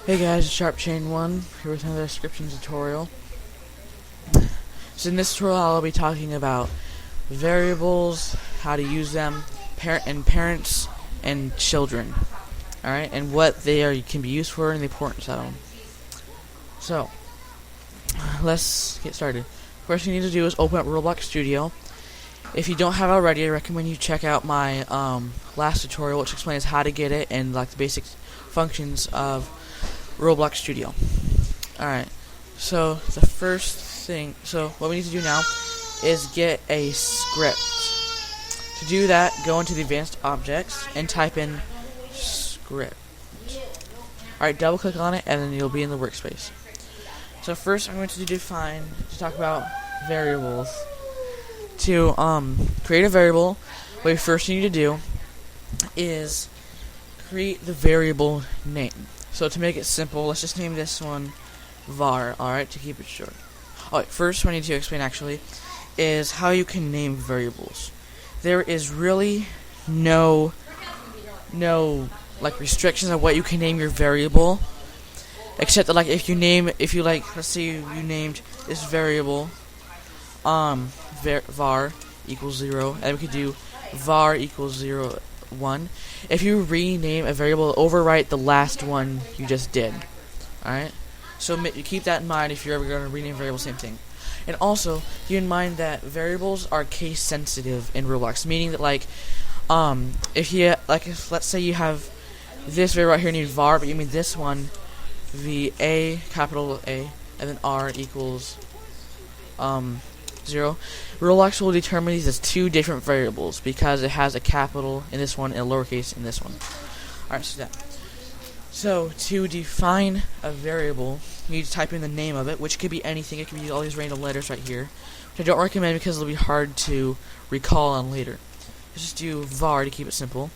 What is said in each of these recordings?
Hey guys, it's Sharp Chain1 here with another description tutorial. So in this tutorial I'll be talking about variables, how to use them, parents and children. Alright, and what they can be used for and the importance of them. So, let's get started. First thing you need to do is open up Roblox Studio. If you don't have it already, I recommend you check out my last tutorial, which explains how to get it and like the basic functions of Roblox Studio. Alright, so the first thing, what we need to do now is get a script. To do that, go into the advanced objects and type in script. Alright, double click on it and then you'll be in the workspace. So first I'm going to talk about variables. To create a variable, what you first need to do is create the variable name. So to make it simple, let's just name this one var, alright, to keep it short. Alright, first what I need to explain actually is how you can name variables. There is really no like restrictions on what you can name your variable, except that like if you let's say you named this variable var equals 0, and we could do var equals 0 1. If you rename a variable, overwrite the last one you just did. Alright? So you keep that in mind if you're ever going to rename a variable, same thing. And also, keep in mind that variables are case sensitive in Roblox, meaning that if let's say you have this variable right here named var, but you mean this one capital A, and then r equals 0, Roblox will determine these as two different variables because it has a capital in this one and a lowercase in this one. Alright, so to define a variable, you need to type in the name of it, which could be anything. It could be all these random letters right here, which I don't recommend because it'll be hard to recall on later. Let's just do var to keep it simple.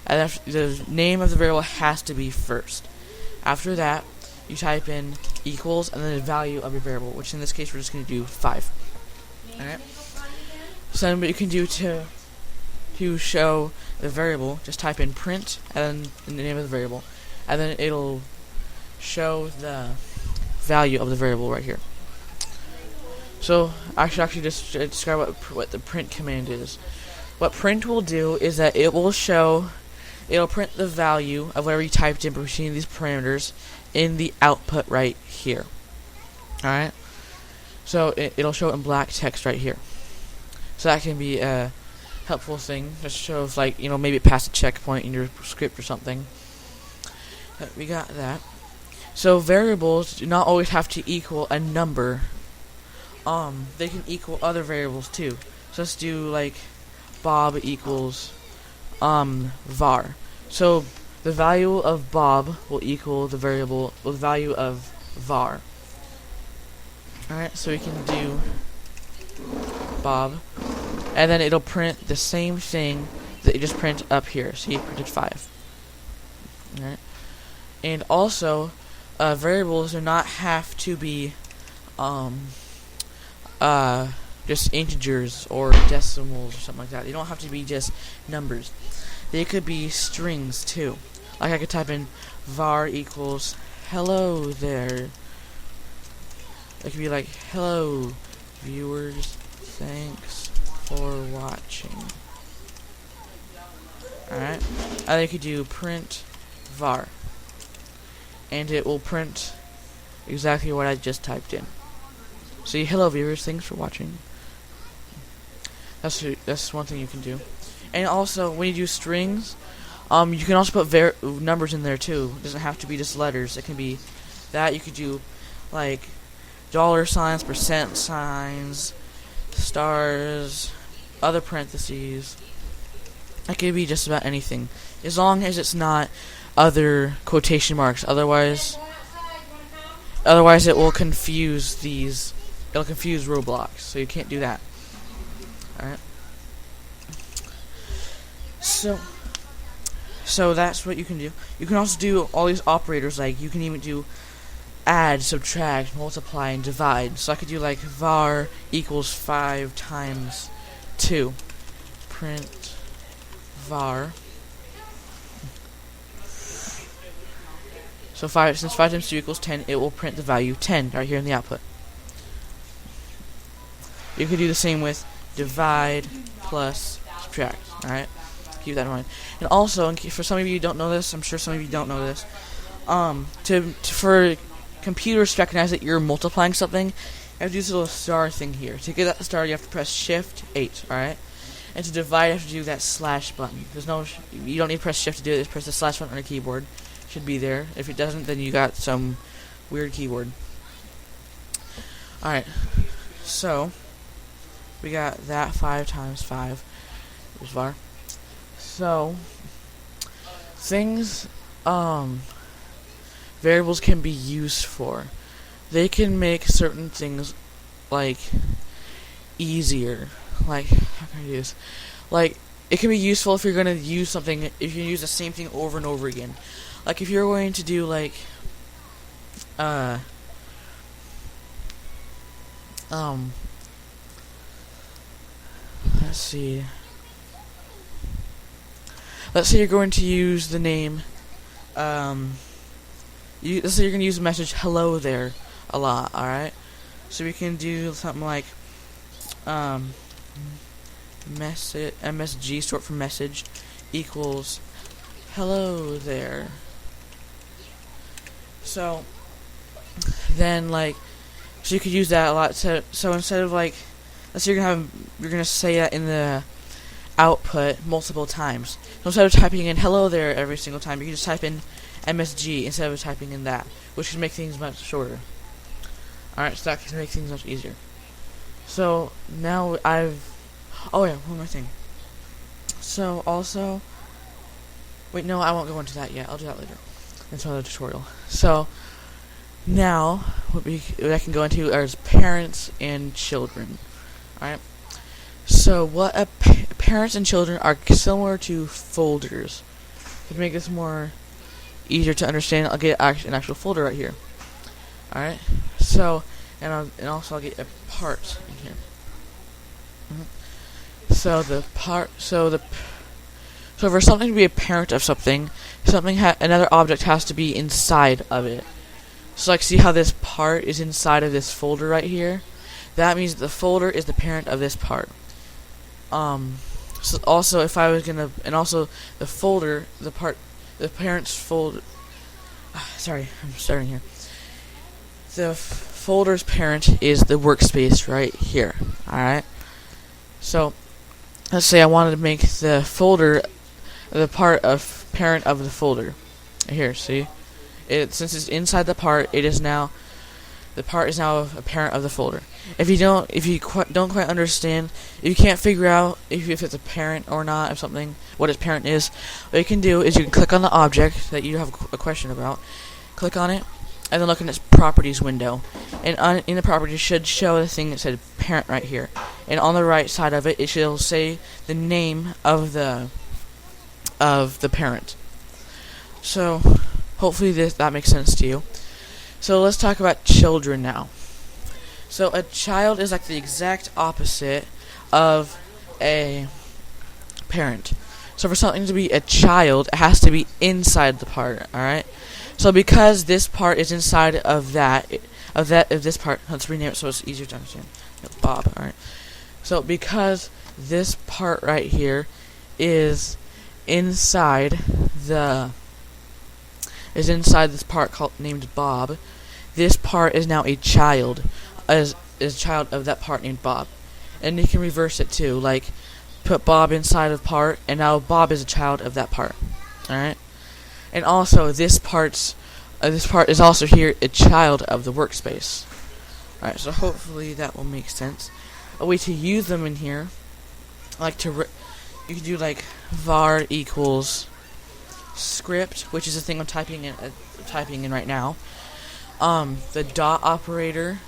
And the name of the variable has to be first. After that, you type in equals and then the value of your variable, which in this case we're just going to do 5. Alright. So then what you can do to show the variable, just type in print and then the name of the variable, and then it'll show the value of the variable right here. So I should actually just describe what the print command is. What print will do is that it'll print the value of whatever you typed in between these parameters in the output right here. Alright. So it'll show it in black text right here. So that can be a helpful thing. Just shows maybe it passed a checkpoint in your script or something. We got that. So variables do not always have to equal a number. They can equal other variables too. So let's do Bob equals var. So the value of Bob will equal the value of var. Alright, so we can do Bob, and then it'll print the same thing that you just print up here. So you printed 5. Alright, and also variables do not have to be just integers or decimals or something like that. They don't have to be just numbers. They could be strings too. Like I could type in var equals hello there. It could be like, hello, viewers, thanks for watching. Alright, and then you could do print var, and it will print exactly what I just typed in. See, hello, viewers, thanks for watching. That's one thing you can do. And also, when you do strings, you can also put numbers in there too. It doesn't have to be just letters. It can be that. You could do $signs, %signs, stars, other parentheses. It could be just about anything, as long as it's not other quotation marks. Otherwise it will confuse these. It'll confuse Roblox, so you can't do that. Alright. So that's what you can do. You can also do all these operators, you can even do add, subtract, multiply, and divide. So I could do var equals 5 times 2. Print var So since 5 times 2 equals 10, it will print the value 10 right here in the output. You could do the same with divide plus subtract. Alright? Keep that in mind. And also, for some of you who don't know this, I'm sure some of you don't know this, for computers to recognize that you're multiplying something, you have to do this little star thing here. To get that star, you have to press Shift 8, alright? And to divide, you have to do that slash button. You don't need to press Shift to do it, just press the slash button on your keyboard. It should be there. If it doesn't, then you got some weird keyboard. Alright, so we got that 5 times 5 is var. So things variables can be used for. They can make certain things like easier. Like, how can I do this? Like, it can be useful if you're going to use something, if you use the same thing over and over again. Like, if you're going to do, like, let's see. Let's say you're going to use the name, let's say you're going to use the message hello there a lot, alright? So we can do something like, MSG, short for message, equals hello there. So then, like, so you could use that a lot. So instead of, like, let's say you're gonna say that in the output multiple times. So instead of typing in hello there every single time, you can just type in MSG instead of typing in that, which can make things much shorter. Alright, so that can make things much easier. So now oh yeah, one more thing. So also, wait, no, I won't go into that yet. I'll do that later. That's another tutorial. So now what I can go into are parents and children. Alright. So what parents and children are similar to folders. To make this more easier to understand, I'll get an actual folder right here. Alright. So and also I'll get a part in here. So for something to be a parent of something, another object has to be inside of it. So like, see how this part is inside of this folder right here? That means the folder is the parent of this part. So also, if I was gonna, and also the folder, the parent's folder. Sorry, I'm starting here. The folder's parent is the workspace right here. Alright? So, let's say I wanted to make the folder the part of parent of the folder. Here, see? Since it's inside the part, the part is now a parent of the folder. If you don't quite understand, if you can't figure out if it's a parent or not of something, what its parent is, what you can do is you can click on the object that you have a question about, click on it, and then look in its properties window. And in the properties should show the thing that said parent right here. And on the right side of it, it should say the name of the parent. So hopefully that makes sense to you. So let's talk about children now. So a child is like the exact opposite of a parent. So for something to be a child, it has to be inside the part, alright? So because this part is inside of this part, let's rename it so it's easier to understand. Bob, alright? So because this part right here is inside this part named Bob, this part is now a child, is a child of that part named Bob. And you can reverse it too, like put Bob inside of part, and now Bob is a child of that part. Alright? And also this part is also here a child of the workspace. Alright, so hopefully that will make sense. A way to use them in here, you can do like var equals script, which is the thing I'm typing in right now. The dot operator.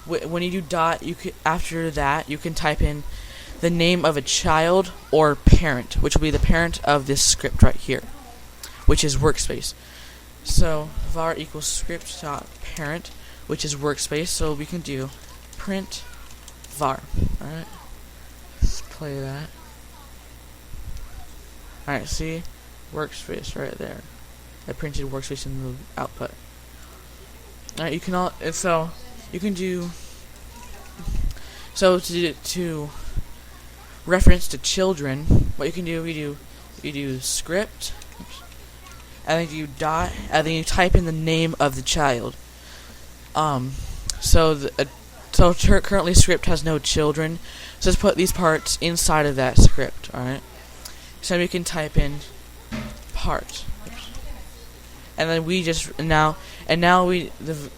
When you do dot, after that you can type in the name of a child or parent, which will be the parent of this script right here, which is workspace. So var equals script dot parent, which is workspace. So we can do print var. All right, let's play that. All right, see, workspace right there. a printed workspace in the output. Alright, you can you can do to reference to children. What you can do, you do script, and then you dot, and then you type in the name of the child. Currently script has no children, so let's put these parts inside of that script. All right. So we can type in part, and then the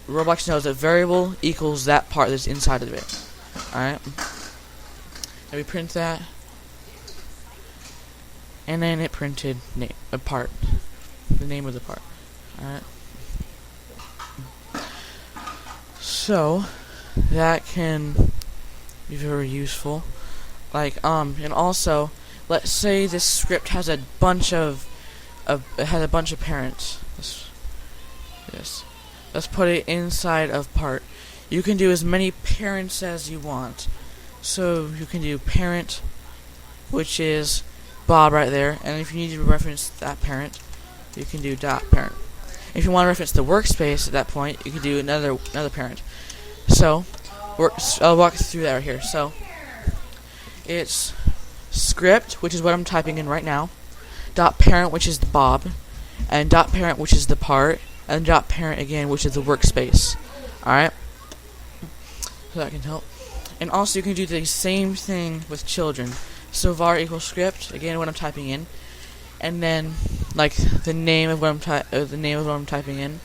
Roblox knows that variable equals that part that's inside of it. All right. And we print that, and then it printed the name of the part. All right. So that can be very useful. And also, let's say this script has a bunch of parents. Let's put it inside of part. You can do as many parents as you want. So you can do parent, which is Bob right there, and if you need to reference that parent, you can do dot parent. If you want to reference the workspace at that point, you can do another parent. So I'll walk through that right here. So it's script, which is what I'm typing in right now, dot parent, which is the Bob, and dot parent, which is the part, and dot parent again, which is the workspace. Alright? So that can help. And also you can do the same thing with children. So var equals script, again what I'm typing in, and then the name of what I'm typing in.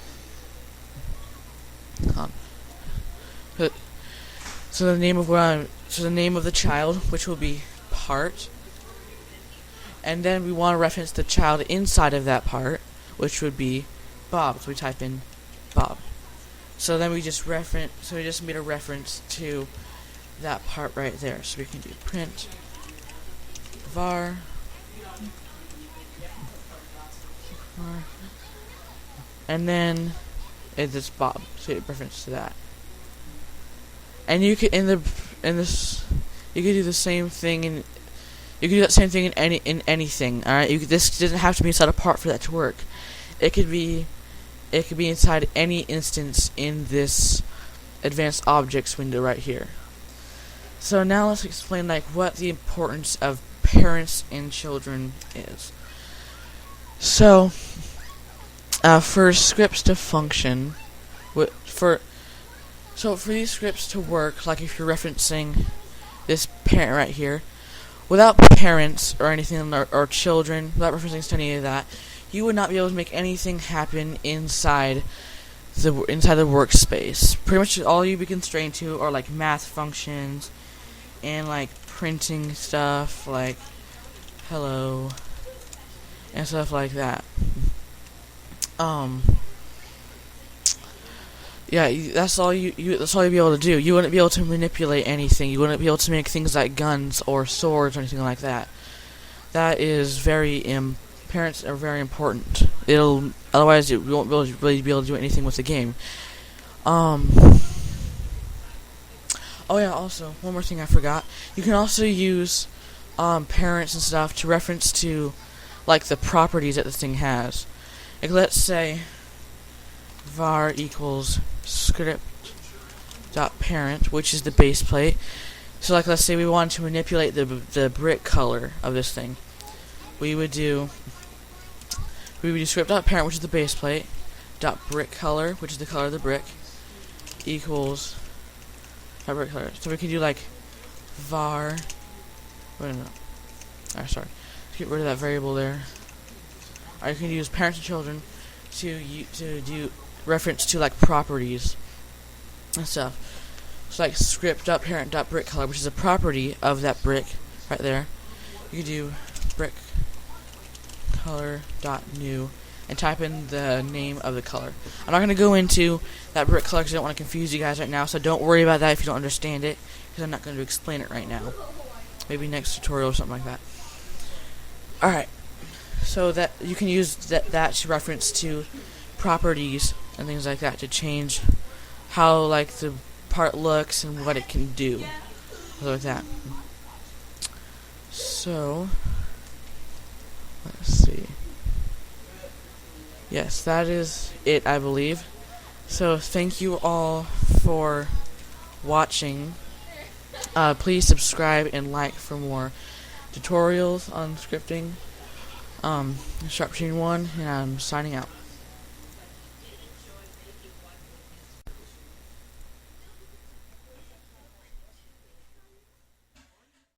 So the name of the name of the child, which will be part, and then we want to reference the child inside of that part, which would be Bob. So we type in Bob. So then we just made a reference to that part right there. So we can do print var, and then it's Bob. So it reference to that. And you could you could do the same thing you could do that same thing in anything. All right, this doesn't have to be inside a part for that to work. It could be inside any instance in this advanced objects window right here. So now let's explain what the importance of parents and children is. So for scripts to function, for these scripts to work, if you're referencing this parent right here, without parents or anything, or children, without referencing to any of that, you would not be able to make anything happen inside the workspace. Pretty much all you'd be constrained to are math functions and printing stuff like hello and stuff like that. Yeah, that's all you'd be able to do. You wouldn't be able to manipulate anything. You wouldn't be able to make things like guns or swords or anything like that. That is parents are very important. Otherwise you won't really be able to do anything with the game. Oh yeah, also, one more thing I forgot. You can also use parents and stuff to reference to the properties that this thing has. Let's say var equals script dot parent, which is the base plate. So let's say we want to manipulate the brick color of this thing. We would do script dot parent, which is the base plate, dot brick color, which is the color of the brick, equals brick color. So we can do var. Wait, no. Alright, sorry. Let's get rid of that variable there. Alright, you can use parents and children to do reference to properties and stuff. So script.parent.brick color, which is a property of that brick right there. You can do brick color.new and type in the name of the color. I'm not going to go into that brick color because I don't want to confuse you guys right now, so don't worry about that if you don't understand it, because I'm not going to explain it right now. Maybe next tutorial or something like that. Alright, so that you can use that to reference to properties and things like that to change how the part looks and what it can do, like that. So let's see. yes, that is it, I believe. So thank you all for watching. Please subscribe and like for more tutorials on scripting. Sharpshooting 1, and I'm signing out.